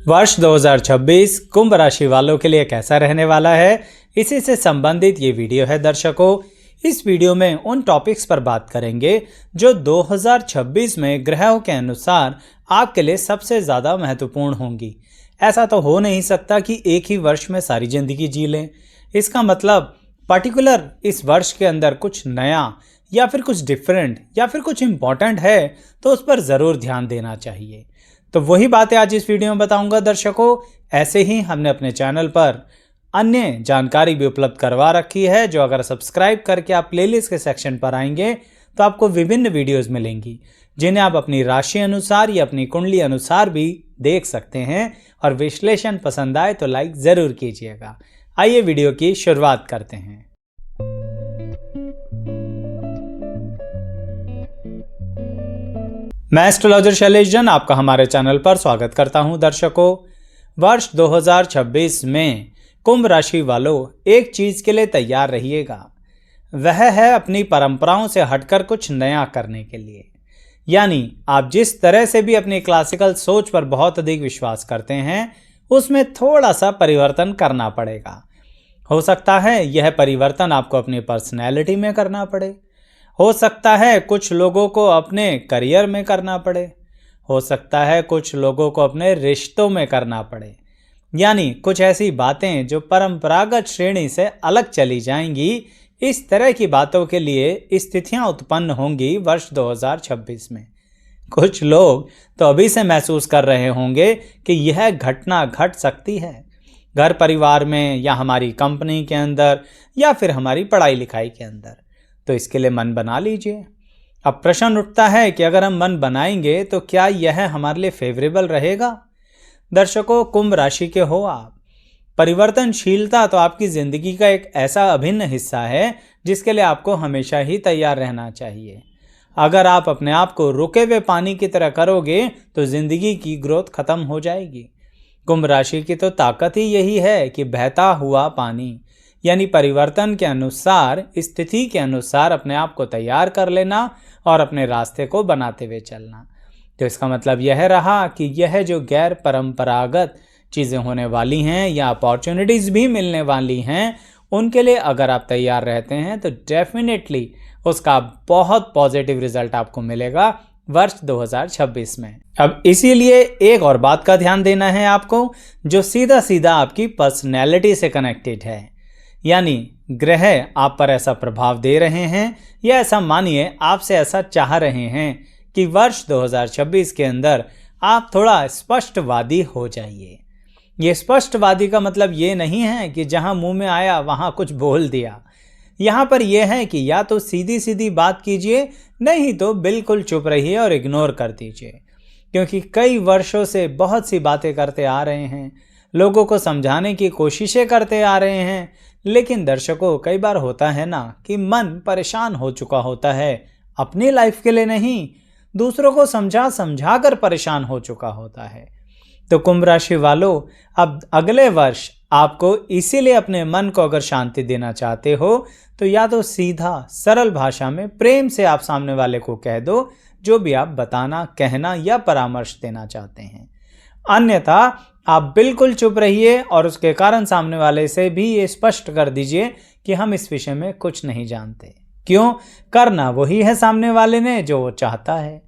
वर्ष 2026 कुंभ राशि वालों के लिए कैसा रहने वाला है, इसी से संबंधित ये वीडियो है। दर्शकों, इस वीडियो में उन टॉपिक्स पर बात करेंगे जो 2026 में ग्रहों के अनुसार आपके लिए सबसे ज़्यादा महत्वपूर्ण होंगी। ऐसा तो हो नहीं सकता कि एक ही वर्ष में सारी जिंदगी जी लें। इसका मतलब पर्टिकुलर इस वर्ष के अंदर कुछ नया या फिर कुछ डिफरेंट या फिर कुछ इम्पॉर्टेंट है तो उस पर ज़रूर ध्यान देना चाहिए। तो वही बातें आज इस वीडियो में बताऊंगा। दर्शकों, ऐसे ही हमने अपने चैनल पर अन्य जानकारी भी उपलब्ध करवा रखी है, जो अगर सब्सक्राइब करके आप प्लेलिस्ट के सेक्शन पर आएंगे तो आपको विभिन्न वीडियोस मिलेंगी, जिन्हें आप अपनी राशि अनुसार या अपनी कुंडली अनुसार भी देख सकते हैं। और विश्लेषण पसंद आए तो लाइक ज़रूर कीजिएगा। आइए वीडियो की शुरुआत करते हैं। मैं एस्ट्रोलॉजर शैलेश जैन आपका हमारे चैनल पर स्वागत करता हूं। दर्शकों, वर्ष 2026 में कुंभ राशि वालों एक चीज़ के लिए तैयार रहिएगा। वह है अपनी परंपराओं से हटकर कुछ नया करने के लिए। यानी आप जिस तरह से भी अपनी क्लासिकल सोच पर बहुत अधिक विश्वास करते हैं, उसमें थोड़ा सा परिवर्तन करना पड़ेगा। हो सकता है यह परिवर्तन आपको अपनी पर्सनैलिटी में करना पड़े, हो सकता है कुछ लोगों को अपने करियर में करना पड़े, हो सकता है कुछ लोगों को अपने रिश्तों में करना पड़े। यानी कुछ ऐसी बातें जो परंपरागत श्रेणी से अलग चली जाएंगी। इस तरह की बातों के लिए स्थितियां उत्पन्न होंगी वर्ष 2026 में। कुछ लोग तो अभी से महसूस कर रहे होंगे कि यह घटना घट सकती है, घर परिवार में या हमारी कंपनी के अंदर या फिर हमारी पढ़ाई लिखाई के अंदर। तो इसके लिए मन बना लीजिए। अब प्रश्न उठता है कि अगर हम मन बनाएंगे तो क्या यह हमारे लिए फेवरेबल रहेगा? दर्शकों, कुंभ राशि के हो आप, परिवर्तनशीलता तो आपकी ज़िंदगी का एक ऐसा अभिन्न हिस्सा है जिसके लिए आपको हमेशा ही तैयार रहना चाहिए। अगर आप अपने आप को रुके हुए पानी की तरह करोगे तो ज़िंदगी की ग्रोथ खत्म हो जाएगी। कुंभ राशि की तो ताकत ही यही है कि बहता हुआ पानी, यानी परिवर्तन के अनुसार, स्थिति के अनुसार अपने आप को तैयार कर लेना और अपने रास्ते को बनाते हुए चलना। तो इसका मतलब यह रहा कि यह जो गैर परंपरागत चीज़ें होने वाली हैं या अपॉर्चुनिटीज़ भी मिलने वाली हैं, उनके लिए अगर आप तैयार रहते हैं तो डेफिनेटली उसका बहुत पॉजिटिव रिजल्ट आपको मिलेगा वर्ष 2026 में। अब इसीलिए एक और बात का ध्यान देना है आपको, जो सीधा सीधा आपकी पर्सनैलिटी से कनेक्टेड है। यानी ग्रह आप पर ऐसा प्रभाव दे रहे हैं या ऐसा मानिए आपसे ऐसा चाह रहे हैं कि वर्ष 2026 के अंदर आप थोड़ा स्पष्टवादी हो जाइए। ये स्पष्टवादी का मतलब ये नहीं है कि जहां मुंह में आया वहां कुछ बोल दिया। यहाँ पर यह है कि या तो सीधी सीधी बात कीजिए, नहीं तो बिल्कुल चुप रहिए और इग्नोर कर दीजिए। क्योंकि कई वर्षों से बहुत सी बातें करते आ रहे हैं, लोगों को समझाने की कोशिशें करते आ रहे हैं, लेकिन दर्शकों कई बार होता है ना कि मन परेशान हो चुका होता है, अपनी लाइफ के लिए नहीं, दूसरों को समझा समझा कर परेशान हो चुका होता है। तो कुंभ राशि वालों, अब अगले वर्ष आपको इसीलिए अपने मन को अगर शांति देना चाहते हो तो या तो सीधा सरल भाषा में प्रेम से आप सामने वाले को कह दो जो भी आप बताना, कहना या परामर्श देना चाहते हैं। अन्यथा आप बिल्कुल चुप रहिए और उसके कारण सामने वाले से भी ये स्पष्ट कर दीजिए कि हम इस विषय में कुछ नहीं जानते। क्यों? करना वही है सामने वाले ने जो वो चाहता है।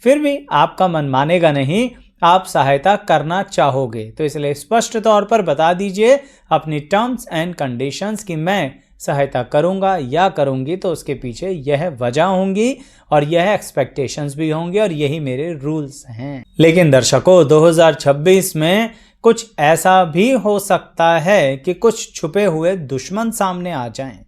फिर भी आपका मन मानेगा नहीं, आप सहायता करना चाहोगे, तो इसलिए स्पष्ट तौर पर बता दीजिए अपनी टर्म्स एंड कंडीशंस कि मैं सहायता करूंगा या करूंगी तो उसके पीछे यह वजह होंगी और यह एक्सपेक्टेशंस भी होंगे और यही मेरे रूल्स हैं। लेकिन दर्शकों, 2026 में कुछ ऐसा भी हो सकता है कि कुछ छुपे हुए दुश्मन सामने आ जाएं।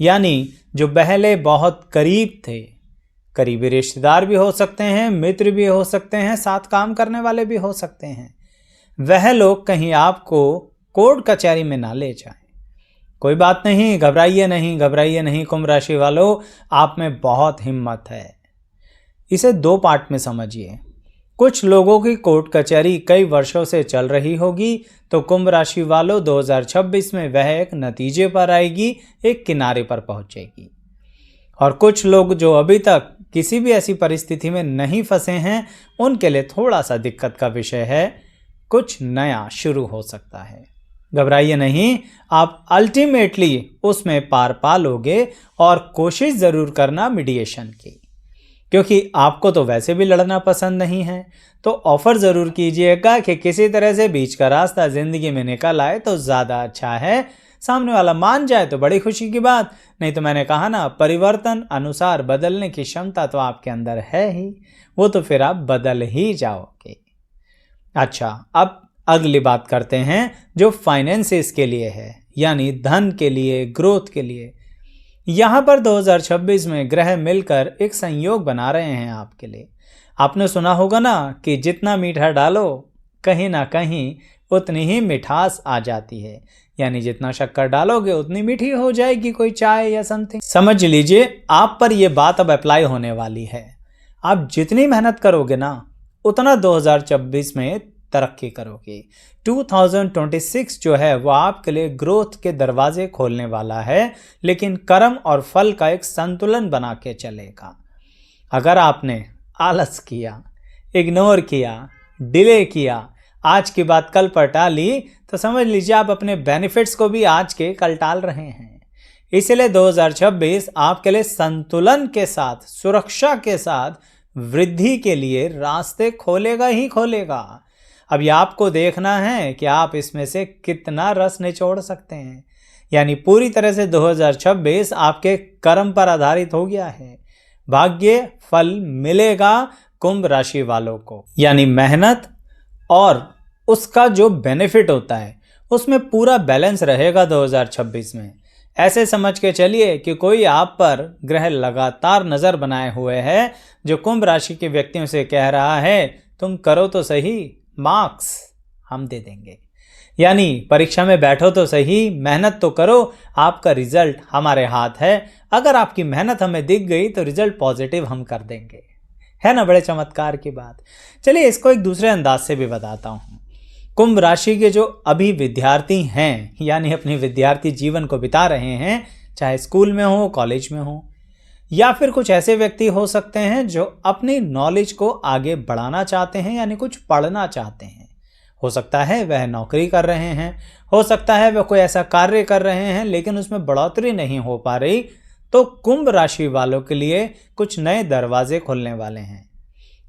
यानी जो पहले बहुत करीब थे, करीबी रिश्तेदार भी हो सकते हैं, मित्र भी हो सकते हैं, साथ काम करने वाले भी हो सकते हैं, वह लोग कहीं आपको कोर्ट कचहरी में ना ले जाएं। कोई बात नहीं, घबराइए नहीं, घबराइए नहीं कुंभ राशि वालों, आप में बहुत हिम्मत है। इसे दो पार्ट में समझिए। कुछ लोगों की कोर्ट कचहरी कई वर्षों से चल रही होगी, तो कुंभ राशि वालों 2026 में वह एक नतीजे पर आएगी, एक किनारे पर पहुंचेगी। और कुछ लोग जो अभी तक किसी भी ऐसी परिस्थिति में नहीं फंसे हैं, उनके लिए थोड़ा सा दिक्कत का विषय है। कुछ नया शुरू हो सकता है। घबराइए नहीं, आप अल्टीमेटली उसमें पार पा लोगे और कोशिश ज़रूर करना मीडिएशन की, क्योंकि आपको तो वैसे भी लड़ना पसंद नहीं है। तो ऑफ़र ज़रूर कीजिएगा कि किसी तरह से बीच का रास्ता ज़िंदगी में निकल आए तो ज़्यादा अच्छा है। सामने वाला मान जाए तो बड़ी खुशी की बात, नहीं तो मैंने कहा ना, परिवर्तन अनुसार बदलने की क्षमता तो आपके अंदर है ही, वो तो फिर आप बदल ही जाओगे। अच्छा, अब अगली बात करते हैं जो फाइनेंसिस के लिए है, यानी धन के लिए, ग्रोथ के लिए। यहाँ पर 2026 में ग्रह मिलकर एक संयोग बना रहे हैं आपके लिए। आपने सुना होगा ना कि जितना मीठा डालो कहीं ना कहीं उतनी ही मिठास आ जाती है, यानी जितना शक्कर डालोगे उतनी मीठी हो जाएगी कोई चाय या समथिंग। समझ लीजिए आप पर यह बात अब अप्लाई होने वाली है। आप जितनी मेहनत करोगे ना उतना 2026 में तरक्की करोगे। 2026 जो है वो आपके लिए ग्रोथ के दरवाजे खोलने वाला है, लेकिन कर्म और फल का एक संतुलन बना के चलेगा। अगर आपने आलस किया, इग्नोर किया, डिले किया, आज की बात कल पर टाली, तो समझ लीजिए आप अपने बेनिफिट्स को भी आज के कल टाल रहे हैं। इसलिए 2026 आपके लिए संतुलन के साथ, सुरक्षा के साथ वृद्धि के लिए रास्ते खोलेगा ही खोलेगा। अब ये आपको देखना है कि आप इसमें से कितना रस निचोड़ सकते हैं। यानी पूरी तरह से 2026 आपके कर्म पर आधारित हो गया है। भाग्य फल मिलेगा कुंभ राशि वालों को, यानी मेहनत और उसका जो बेनिफिट होता है उसमें पूरा बैलेंस रहेगा 2026 में। ऐसे समझ के चलिए कि कोई आप पर ग्रह लगातार नज़र बनाए हुए है, जो कुंभ राशि के व्यक्तियों से कह रहा है तुम करो तो सही, मार्क्स हम दे देंगे। यानी परीक्षा में बैठो तो सही, मेहनत तो करो, आपका रिजल्ट हमारे हाथ है। अगर आपकी मेहनत हमें दिख गई तो रिजल्ट पॉजिटिव हम कर देंगे। है ना बड़े चमत्कार की बात। चलिए इसको एक दूसरे अंदाज से भी बताता हूँ। कुंभ राशि के जो अभी विद्यार्थी हैं, यानी अपनी विद्यार्थी जीवन को बिता रहे हैं, चाहे स्कूल में हो, कॉलेज में हो, या फिर कुछ ऐसे व्यक्ति हो सकते हैं जो अपनी नॉलेज को आगे बढ़ाना चाहते हैं, यानी कुछ पढ़ना चाहते हैं। हो सकता है वह नौकरी कर रहे हैं, हो सकता है वह कोई ऐसा कार्य कर रहे हैं लेकिन उसमें बढ़ोतरी नहीं हो पा रही। तो कुंभ राशि वालों के लिए कुछ नए दरवाजे खुलने वाले हैं।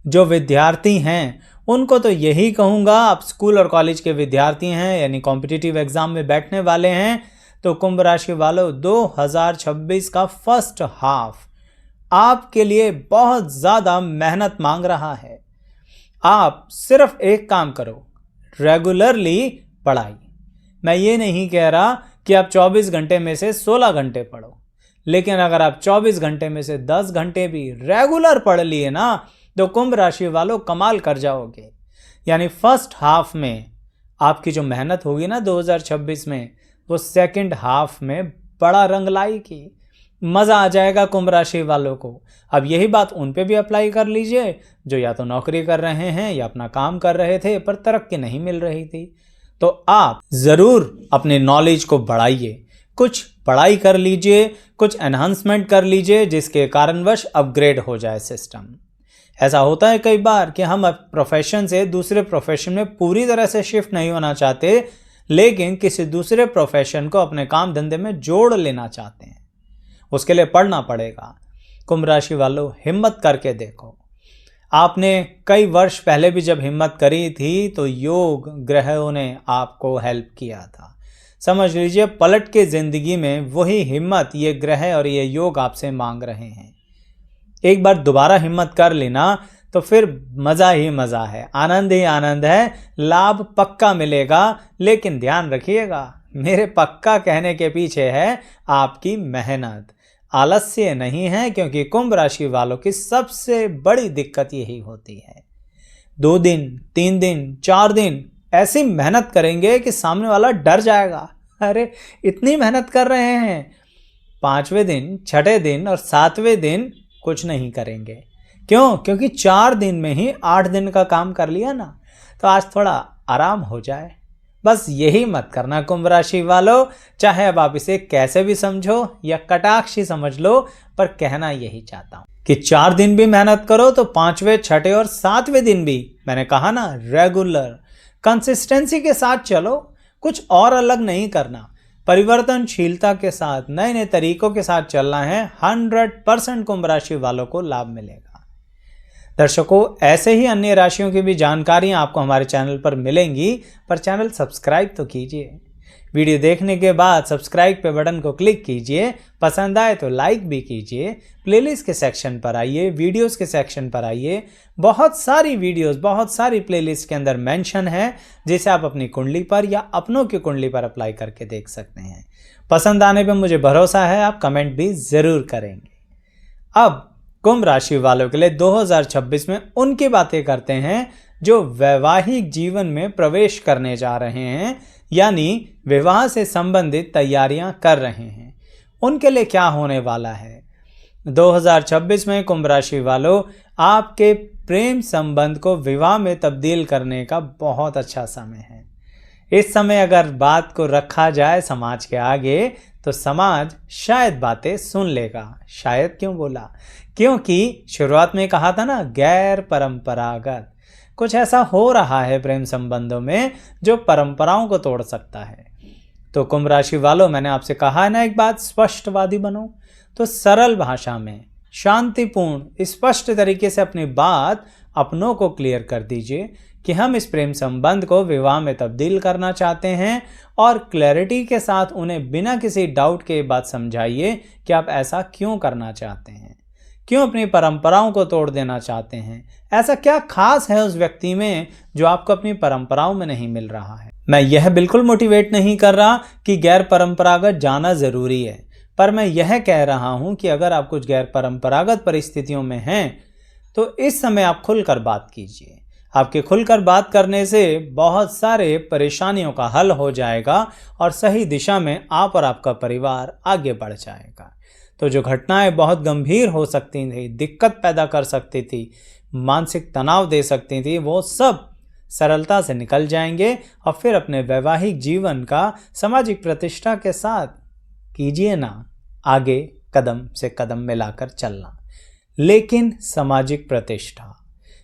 जो विद्यार्थी हैं उनको तो यही कहूँगा, आप स्कूल और कॉलेज के विद्यार्थी हैं, यानी कॉम्पिटिटिव एग्जाम में बैठने वाले हैं, तो कुंभ राशि वालों 2026 का फर्स्ट हाफ आपके लिए बहुत ज़्यादा मेहनत मांग रहा है। आप सिर्फ एक काम करो, रेगुलरली पढ़ाई। मैं ये नहीं कह रहा कि आप 24 घंटे में से 16 घंटे पढ़ो, लेकिन अगर आप 24 घंटे में से 10 घंटे भी रेगुलर पढ़ लिए ना तो कुंभ राशि वालों कमाल कर जाओगे। यानी फर्स्ट हाफ में आपकी जो मेहनत होगी ना 2026 में, वो सेकंड हाफ में बड़ा रंग लाएगी, मज़ा आ जाएगा कुंभ राशि वालों को। अब यही बात उन पे भी अप्लाई कर लीजिए जो या तो नौकरी कर रहे हैं या अपना काम कर रहे थे पर तरक्की नहीं मिल रही थी। तो आप ज़रूर अपने नॉलेज को बढ़ाइए, कुछ पढ़ाई कर लीजिए, कुछ एनहांसमेंट कर लीजिए जिसके कारणवश अपग्रेड हो जाए सिस्टम। ऐसा होता है कई बार कि हम प्रोफेशन से दूसरे प्रोफेशन में पूरी तरह से शिफ्ट नहीं होना चाहते, लेकिन किसी दूसरे प्रोफेशन को अपने काम धंधे में जोड़ लेना चाहते हैं। उसके लिए पढ़ना पड़ेगा। कुंभ राशि वालों हिम्मत करके देखो। आपने कई वर्ष पहले भी जब हिम्मत करी थी तो योग ग्रहों ने आपको हेल्प किया था। समझ लीजिए पलट के ज़िंदगी में वही हिम्मत ये ग्रह और ये योग आपसे मांग रहे हैं। एक बार दोबारा हिम्मत कर लेना तो फिर मज़ा ही मज़ा है, आनंद ही आनंद है, लाभ पक्का मिलेगा। लेकिन ध्यान रखिएगा, मेरे पक्का कहने के पीछे है आपकी मेहनत, आलस्य नहीं है, क्योंकि कुंभ राशि वालों की सबसे बड़ी दिक्कत यही होती है। 2 दिन, 3 दिन, 4 दिन ऐसी मेहनत करेंगे कि सामने वाला डर जाएगा, अरे इतनी मेहनत कर रहे हैं। 5वें दिन, 6ठे दिन और 7वें दिन कुछ नहीं करेंगे। क्यों? क्योंकि 4 दिन में ही 8 दिन का काम कर लिया ना, तो आज थोड़ा आराम हो जाए। बस यही मत करना कुंभ राशि वालों, चाहे अब आप इसे कैसे भी समझो या कटाक्ष ही समझ लो, पर कहना यही चाहता हूँ। कि 4 दिन भी मेहनत करो तो 5वें, 6ठे और 7वें दिन भी, मैंने कहा ना, रेगुलर कंसिस्टेंसी के साथ चलो, कुछ और अलग नहीं करना, परिवर्तनशीलता के साथ, नए नए तरीकों के साथ चलना है। 100% कुंभ राशि वालों को लाभ मिलेगा। दर्शकों, ऐसे ही अन्य राशियों की भी जानकारियां आपको हमारे चैनल पर मिलेंगी, पर चैनल सब्सक्राइब तो कीजिए। वीडियो देखने के बाद सब्सक्राइब पे बटन को क्लिक कीजिए, पसंद आए तो लाइक भी कीजिए। प्लेलिस्ट के सेक्शन पर आइए, वीडियोस के सेक्शन पर आइए, बहुत सारी वीडियोस, बहुत सारी प्लेलिस्ट के अंदर मेंशन है, जिसे आप अपनी कुंडली पर या अपनों की कुंडली पर अप्लाई करके देख सकते हैं। पसंद आने पर मुझे भरोसा है आप कमेंट भी ज़रूर करेंगे। अब कुंभ राशि वालों के लिए 2026 में उनकी बातें करते हैं जो वैवाहिक जीवन में प्रवेश करने जा रहे हैं, यानी विवाह से संबंधित तैयारियां कर रहे हैं। उनके लिए क्या होने वाला है 2026 में? कुंभ राशि वालों, आपके प्रेम संबंध को विवाह में तब्दील करने का बहुत अच्छा समय है। इस समय अगर बात को रखा जाए समाज के आगे तो समाज शायद बातें सुन लेगा। शायद क्यों बोला? क्योंकि शुरुआत में कहा था ना, गैर परंपरागत कुछ ऐसा हो रहा है प्रेम संबंधों में जो परंपराओं को तोड़ सकता है। तो कुंभ राशि वालों, मैंने आपसे कहा है ना एक बात, स्पष्टवादी बनो। तो सरल भाषा में, शांतिपूर्ण, स्पष्ट तरीके से अपनी बात अपनों को क्लियर कर दीजिए कि हम इस प्रेम संबंध को विवाह में तब्दील करना चाहते हैं, और क्लैरिटी के साथ उन्हें बिना किसी डाउट के बात समझाइए कि आप ऐसा क्यों करना चाहते हैं, क्यों अपनी परंपराओं को तोड़ देना चाहते हैं, ऐसा क्या खास है उस व्यक्ति में जो आपको अपनी परंपराओं में नहीं मिल रहा है। मैं यह बिल्कुल मोटिवेट नहीं कर रहा कि गैर परंपरागत जाना जरूरी है, पर मैं यह कह रहा हूं कि अगर आप कुछ गैर परंपरागत परिस्थितियों में हैं तो इस समय आप खुलकर बात कीजिए। आपके खुलकर बात करने से बहुत सारे परेशानियों का हल हो जाएगा और सही दिशा में आप और आपका परिवार आगे बढ़ जाएगा। तो जो घटनाएं बहुत गंभीर हो सकती थी, दिक्कत पैदा कर सकती थी, मानसिक तनाव दे सकती थी, वो सब सरलता से निकल जाएंगे और फिर अपने वैवाहिक जीवन का सामाजिक प्रतिष्ठा के साथ कीजिए ना आगे कदम से कदम मिलाकर चलना। लेकिन सामाजिक प्रतिष्ठा,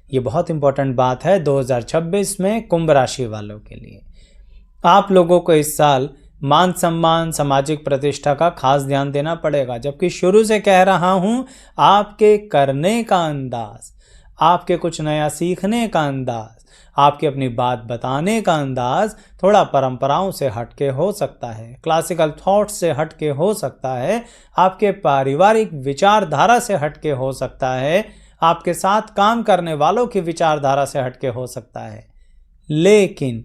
ये बहुत इंपॉर्टेंट बात है 2026 में कुंभ राशि वालों के लिए। आप लोगों को इस साल मान सम्मान, सामाजिक प्रतिष्ठा का खास ध्यान देना पड़ेगा। जबकि शुरू से कह रहा हूं, आपके करने का अंदाज, आपके कुछ नया सीखने का अंदाज, आपकी अपनी बात बताने का अंदाज थोड़ा परंपराओं से हटके हो सकता है, क्लासिकल थॉट्स से हटके हो सकता है, आपके पारिवारिक विचारधारा से हटके हो सकता है, आपके साथ काम करने वालों की विचारधारा से हटके हो सकता है। लेकिन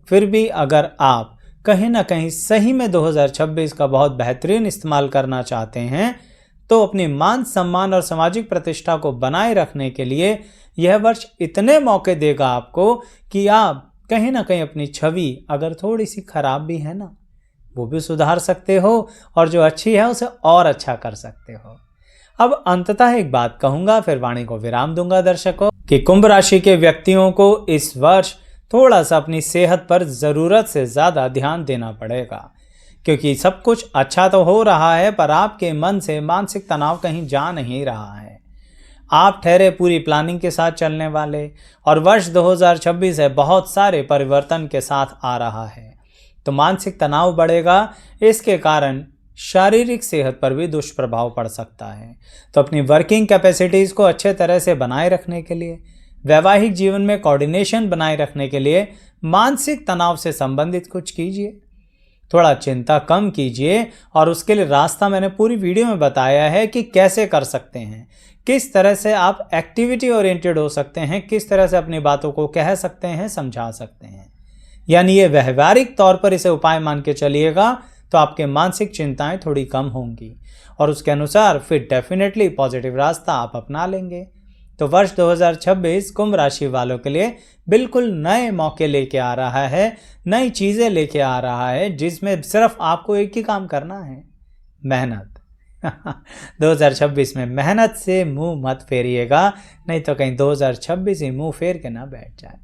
फिर भी अगर आप कहीं ना कहीं सही में 2026 का बहुत बेहतरीन इस्तेमाल करना चाहते हैं तो अपनी मान सम्मान और सामाजिक प्रतिष्ठा को बनाए रखने के लिए यह वर्ष इतने मौके देगा आपको कि आप कहीं ना कहीं अपनी छवि, अगर थोड़ी सी खराब भी है ना, वो भी सुधार सकते हो, और जो अच्छी है उसे और अच्छा कर सकते हो। अब अंततः एक बात कहूंगा, फिर वाणी को विराम दूंगा दर्शकों, कि कुंभ राशि के व्यक्तियों को इस वर्ष थोड़ा सा अपनी सेहत पर ज़रूरत से ज़्यादा ध्यान देना पड़ेगा, क्योंकि सब कुछ अच्छा तो हो रहा है पर आपके मन से मानसिक तनाव कहीं जा नहीं रहा है। आप ठहरे पूरी प्लानिंग के साथ चलने वाले, और वर्ष 2026 है बहुत सारे परिवर्तन के साथ आ रहा है, तो मानसिक तनाव बढ़ेगा। इसके कारण शारीरिक सेहत पर भी दुष्प्रभाव पड़ सकता है। तो अपनी वर्किंग कैपेसिटीज़ को अच्छे तरह से बनाए रखने के लिए, वैवाहिक जीवन में कोऑर्डिनेशन बनाए रखने के लिए मानसिक तनाव से संबंधित कुछ कीजिए, थोड़ा चिंता कम कीजिए, और उसके लिए रास्ता मैंने पूरी वीडियो में बताया है कि कैसे कर सकते हैं, किस तरह से आप एक्टिविटी ओरिएंटेड हो सकते हैं, किस तरह से अपनी बातों को कह सकते हैं, समझा सकते हैं। यानी ये व्यवहारिक तौर पर इसे उपाय मान के चलिएगा तो आपके मानसिक चिंताएं थोड़ी कम होंगी, और उसके अनुसार फिर डेफिनेटली पॉजिटिव रास्ता आप अपना लेंगे। तो वर्ष 2026 कुंभ राशि वालों के लिए बिल्कुल नए मौके लेके आ रहा है, नई चीज़ें लेके आ रहा है, जिसमें सिर्फ आपको एक ही काम करना है, मेहनत। 2026 में मेहनत से मुंह मत फेरिएगा, नहीं तो कहीं 2026 ही मुंह फेर के ना बैठ जाए।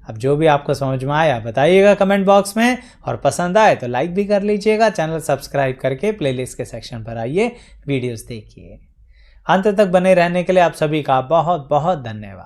अब जो भी आपको समझ में आया बताइएगा कमेंट बॉक्स में, और पसंद आए तो लाइक भी कर लीजिएगा। चैनल सब्सक्राइब करके प्लेलिस्ट के सेक्शन पर आइए, वीडियोस देखिए। अंत तक बने रहने के लिए आप सभी का बहुत बहुत धन्यवाद।